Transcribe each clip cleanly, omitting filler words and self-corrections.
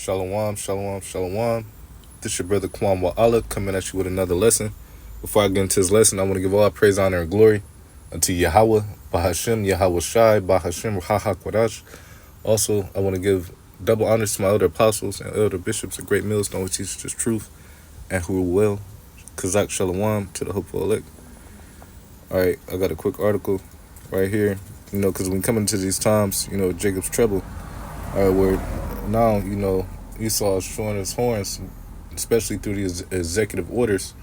Shalom, shalom, shalom. This your brother Kwam Wa'ala coming at you with another lesson. Before I get into this lesson, I want to give all praise, honor, and glory unto Yahweh, Bahashem, Yahweh Shai, Bahashem, Raha Kwadash. Also, I want to give double honors to my elder apostles and elder bishops of great millstone who teach this truth and who will. Kazak Shalom to the hopeful elect. Alright, I got a quick article right here. Because when we come into these times, Jacob's trouble. Alright, where now, Esau is showing his horns, especially through these executive orders.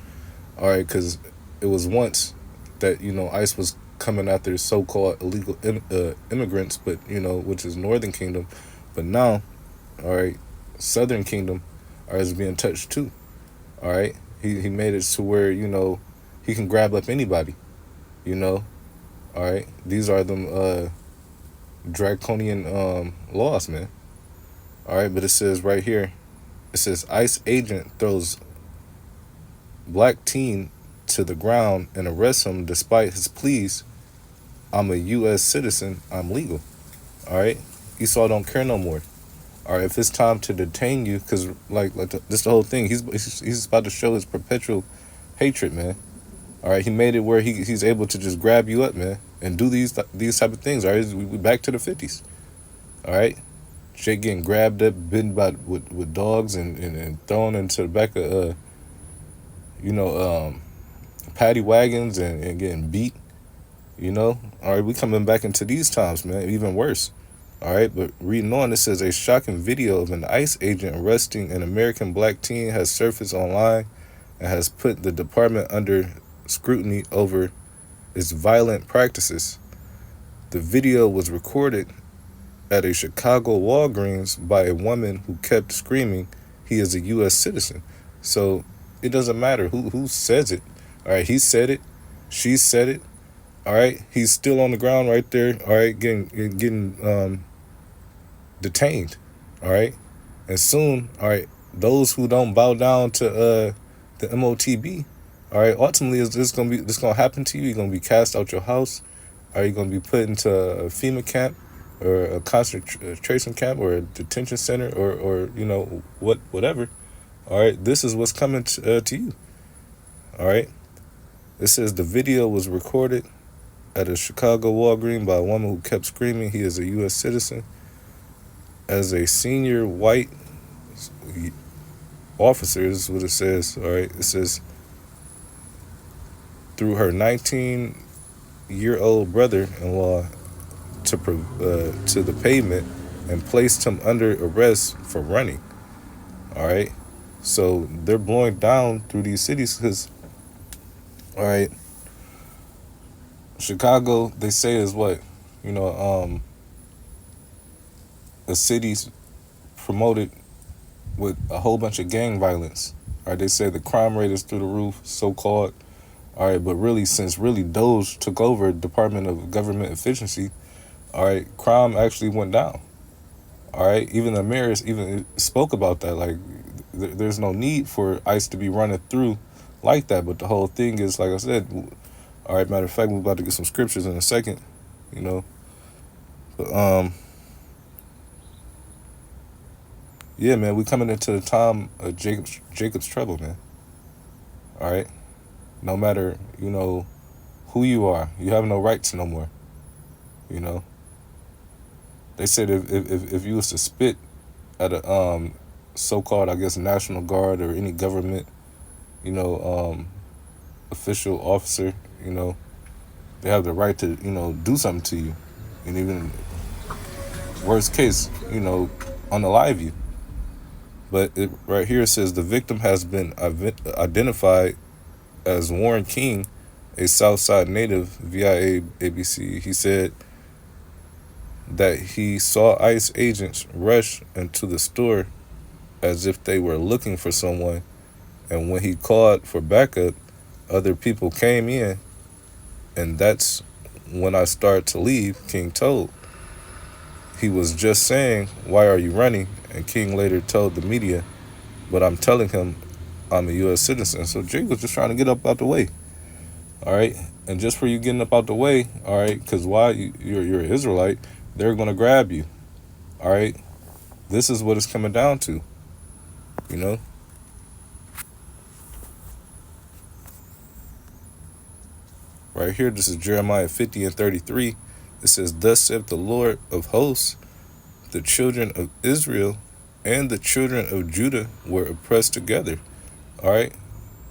Alright, because it was once that, ICE was coming after so-called illegal immigrants, but, which is Northern Kingdom. But now, alright, Southern Kingdom is being touched too. Alright, he made it to where, he can grab up anybody, Alright, these are them draconian laws, man. Alright, but it says right here, it says ICE agent throws black teen to the ground and arrests him despite his pleas. I'm a U.S. citizen. I'm legal. Alright, Esau don't care no more. Alright, if it's time to detain you, because this the whole thing. He's about to show his perpetual hatred, man. Alright, he made it where he's able to just grab you up, man, and do these type of things. Alright, we back to the 50s. Alright, Jake getting grabbed up, bitten by with dogs and thrown into the back of paddy wagons and getting beat. Alright, we coming back into these times, man, even worse. Alright, but reading on, it says a shocking video of an ICE agent arresting an American black teen has surfaced online and has put the department under scrutiny over its violent practices. The video was recorded at a Chicago Walgreens by a woman who kept screaming he is a U.S. citizen. So it doesn't matter who says it. Alright, he said it, she said it. Alright, he's still on the ground right there. Alright, getting detained. Alright, and soon, alright, those who don't bow down to the MOTB, alright, ultimately this gonna happen to you. You're gonna be cast out your house. Are you gonna be put into a FEMA camp or a concentration camp or a detention center or whatever? Alright, this is what's coming to you. Alright, it says the video was recorded at a Chicago Walgreens by a woman who kept screaming he is a U.S. citizen. As a senior white officer, this is what it says. Alright, it says through her 19-year-old brother-in-law to the pavement and placed him under arrest for running. Alright, so they're blowing down through these cities because, alright, Chicago, they say, is what? The city's promoted with a whole bunch of gang violence. Alright, they say the crime rate is through the roof, so-called. Alright, but really, since Doge took over Department of Government Efficiency, alright, crime actually went down. Alright, even the mayors even spoke about that. Like, there's no need for ICE to be running through like that. But the whole thing is, like I said, alright, matter of fact, we're about to get some scriptures in a second, But, yeah, man, we coming into the time of Jacob's trouble, man. Alright? No matter, who you are, you have no rights no more. They said if you was to spit at a so-called, I guess, National Guard or any government, official officer, they have the right to, do something to you. And even worst case, unalive you. But right here it says the victim has been identified as Warren King, a Southside native, via ABC. He said that he saw ICE agents rush into the store as if they were looking for someone. And when he called for backup, other people came in. And that's when I started to leave, King told. He was just saying, "Why are you running?" And King later told the media, "But I'm telling him I'm a U.S. citizen." So Jake was just trying to get up out the way. All right. And just for you getting up out the way, all right, because why? You're an Israelite, they're going to grab you. All right. This is what it's coming down to, you know. Right here, this is Jeremiah 50 and 33. It says, "Thus saith the Lord of hosts, the children of Israel and the children of Judah were oppressed together." All right,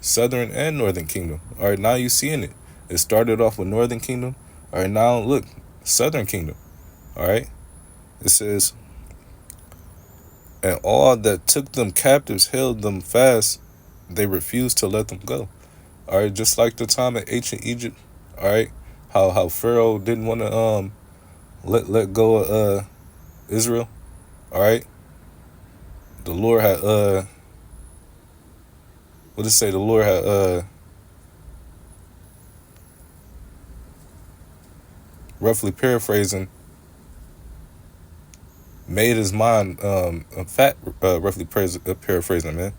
southern and northern kingdom. All right, now you seeing it. It started off with northern kingdom. All right, now look, southern kingdom. All right, it says, "And all that took them captives held them fast. They refused to let them go." All right, just like the time in ancient Egypt. All right, how Pharaoh didn't want to let go of Israel. All right, the Lord had what did it say? The Lord had roughly paraphrasing, made his mind a fat, roughly paraphrasing, man.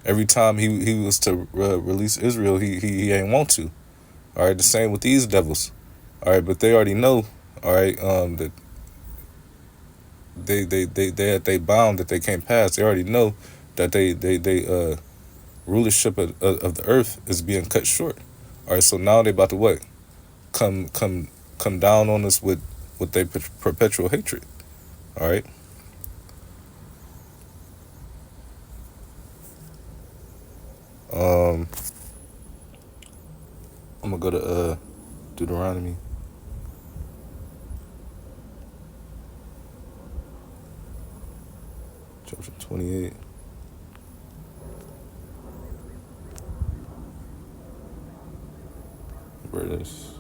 Every time he was to release Israel, he ain't want to. All right, the same with these devils. All right, but they already know. All right, that they bound that they can't pass. They already know that they rulership of the earth is being cut short. All right, so now they about to what? Come come down on us with their perpetual hatred. All right. Um, I'm gonna go to Deuteronomy chapter 28, verse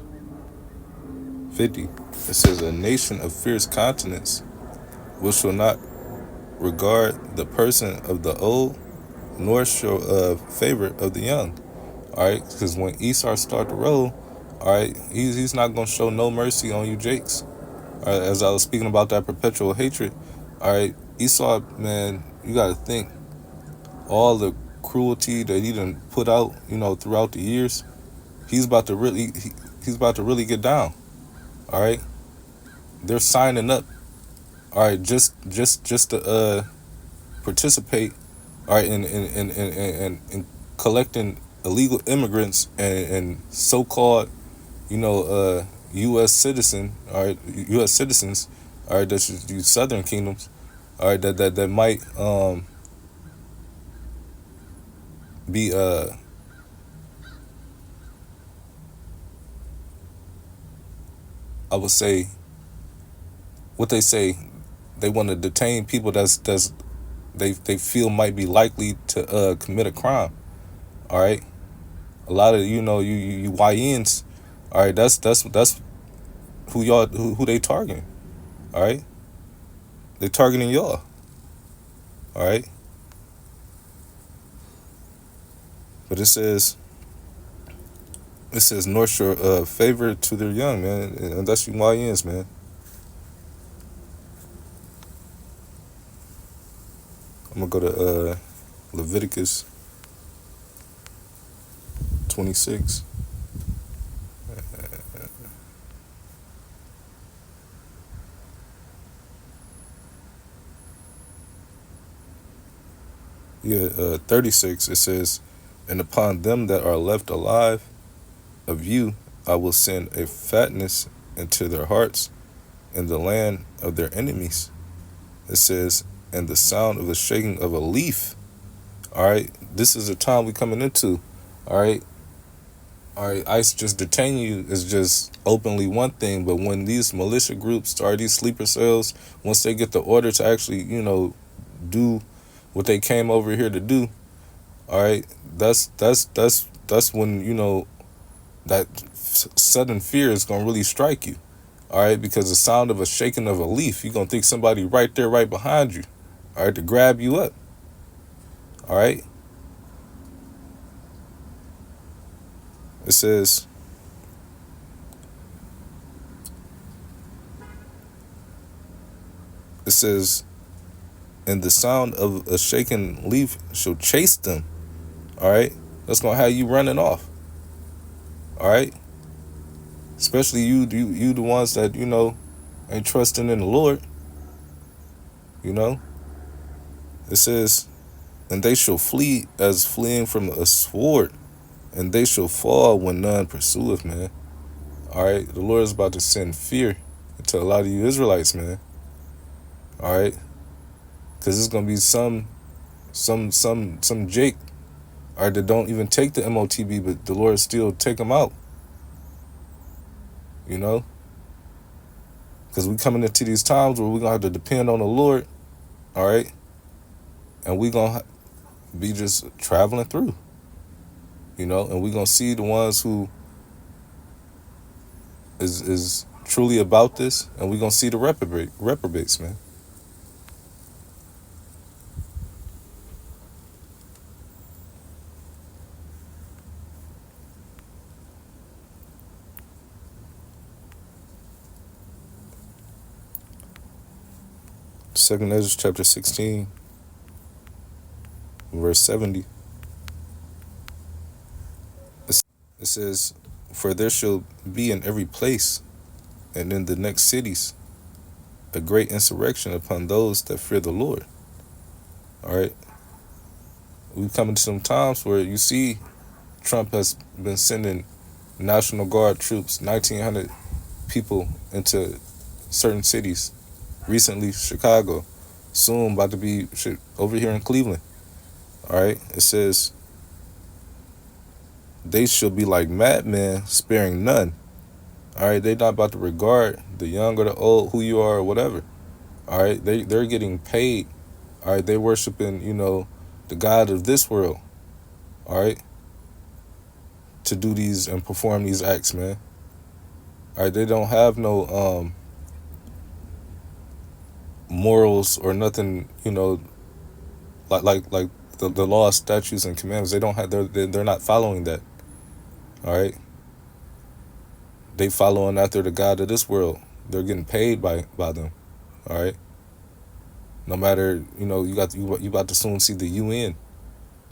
50. It says, "A nation of fierce countenance, which shall not regard the person of the old, nor show favor of the young." All right, because when Esau start to roll, all right, he's not gonna show no mercy on you, Jakes. All right, as I was speaking about that perpetual hatred, all right, Esau, man, you got to think all the cruelty that he done put out, throughout the years. He's about to he's about to really get down. All right, they're signing up. All right, just to participate. All right, in collecting illegal immigrants and so-called, U.S. citizen, all right, U.S. citizens, all right, that's these southern kingdoms, all right, that might be I would say what they say, they want to detain people that's they feel might be likely to commit a crime. All right, a lot of you YNs, all right, that's who y'all who they targeting. All right, they targeting y'all. All right, but it says North Shore favor to their young, man, and that's you YNs, man. I'm gonna go to Leviticus 26. Yeah, 36. It says, "And upon them that are left alive of you, I will send a fatness into their hearts in the land of their enemies." It says, "And the sound of the shaking of a leaf." All right, this is the time we coming into. All right, all right. ICE just detaining you is just openly one thing, but when these militia groups or these sleeper cells, once they get the order to actually, do what they came over here to do, all right, that's when that sudden fear is gonna really strike you. All right, because the sound of a shaking of a leaf, you're gonna think somebody right there, right behind you, all right, to grab you up. All right, it says, it says, "And the sound of a shaking leaf shall chase them." All right, that's gonna have you running off. All right, especially you the ones that ain't trusting in the Lord. You know, It says, and they shall flee as fleeing from a sword, and they shall fall when none pursueth, man. All right, the Lord is about to send fear into a lot of you Israelites, man. All right, because it's gonna be some Jake, all right, that don't even take the MOTB, but the Lord still take them out. You know, because we coming into these times where we gonna have to depend on the Lord. All right, and we gonna be just traveling through. You know, and we gonna see the ones who is truly about this, and we gonna see the reprobates, man. Second Ezra chapter 16, verse 70. It says, "For there shall be in every place and in the next cities a great insurrection upon those that fear the Lord." All right, we coming to some times where you see Trump has been sending National Guard troops, 1,900 people into certain cities. Recently, Chicago. Soon about to be over here in Cleveland. All right, it says, "They shall be like madmen, sparing none." All right, they not about to regard the young or the old, who you are or whatever. All right, they're getting paid. All right, they worshiping, the God of this world. All right, to do these and perform these acts, man. All right, they don't have no morals or nothing, like the law, statutes, and commandments. They don't have. They're not following that. All right, they following after the God of this world. They're getting paid by them. All right. No matter, you about to soon see the UN.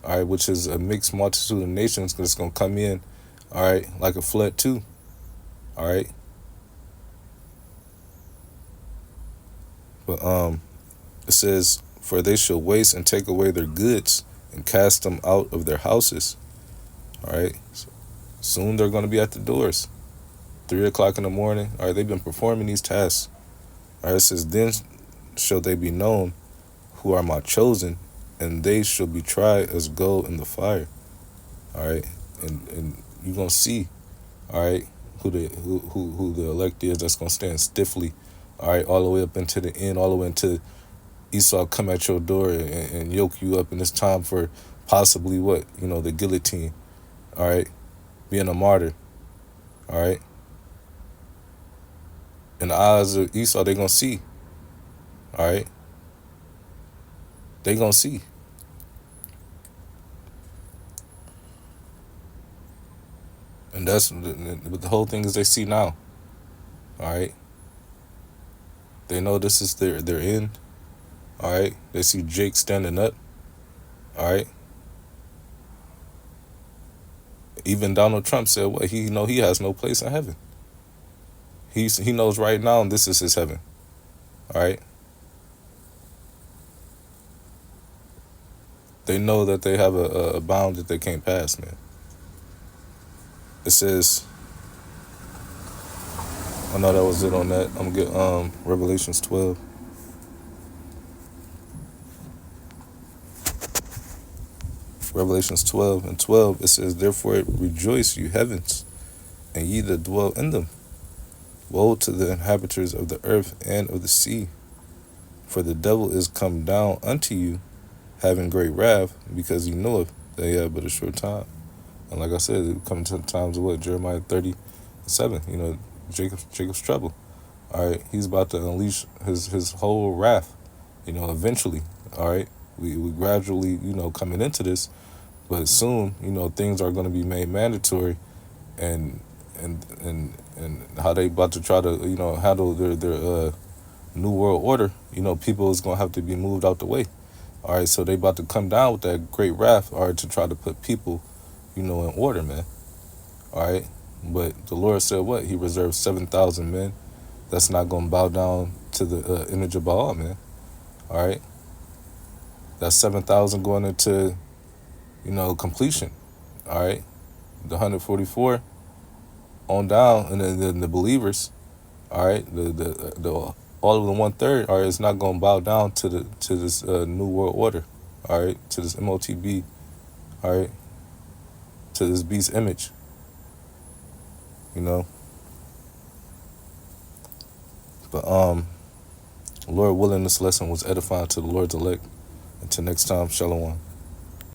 All right, which is a mixed multitude of nations that's gonna come in. All right, like a flood too. All right, but it says, "For they shall waste and take away their goods and cast them out of their houses." All right, soon they're gonna be at the doors. 3 o'clock in the morning. All right, they've been performing these tasks. All right, it says, "Then shall they be known who are my chosen, and they shall be tried as gold in the fire." All right, and you're gonna see, all right, who the elect is that's gonna stand stiffly, all right, all the way up into the end, all the way into Esau come at your door and yoke you up, and it's time for possibly what, the guillotine, all right, being a martyr, all right. In the eyes of Esau, they gonna see, all right, they gonna see. And that's but the whole thing is they see now, all right. They know this is their end, all right. They see Jake standing up, all right. Even Donald Trump said what he has no place in heaven. He knows right now this is his heaven, all right. They know that they have a bound that they can't pass, man. It says, I know that was it on that. I'm gonna get Revelations 12. Revelations 12 and 12. It says, "Therefore rejoice, you heavens, and ye that dwell in them. Woe to the inhabitants of the earth and of the sea, for the devil is come down unto you, having great wrath, because he knoweth that he have but a short time." And like I said, it coming to the times of what, Jeremiah 37. Jacob's trouble. All right, he's about to unleash his whole wrath. Eventually. All right, we gradually coming into this, but soon things are going to be made mandatory, and and how they about to try to handle their new world order. People is going to have to be moved out the way. All right, so they about to come down with that great wrath, all right, to try to put people in order, man. All right, but the Lord said what? He reserved 7,000 men that's not going to bow down to the image of Baal, man. All right, That's 7,000 going into, completion. All right, the 144 on down, and then the believers. All right, the all of the 1/3. All right, it's not gonna bow down to this new world order. All right, to this MOTB. All right, to this beast image. You know, but Lord willing, this lesson was edifying to the Lord's elect. Until next time, shalom.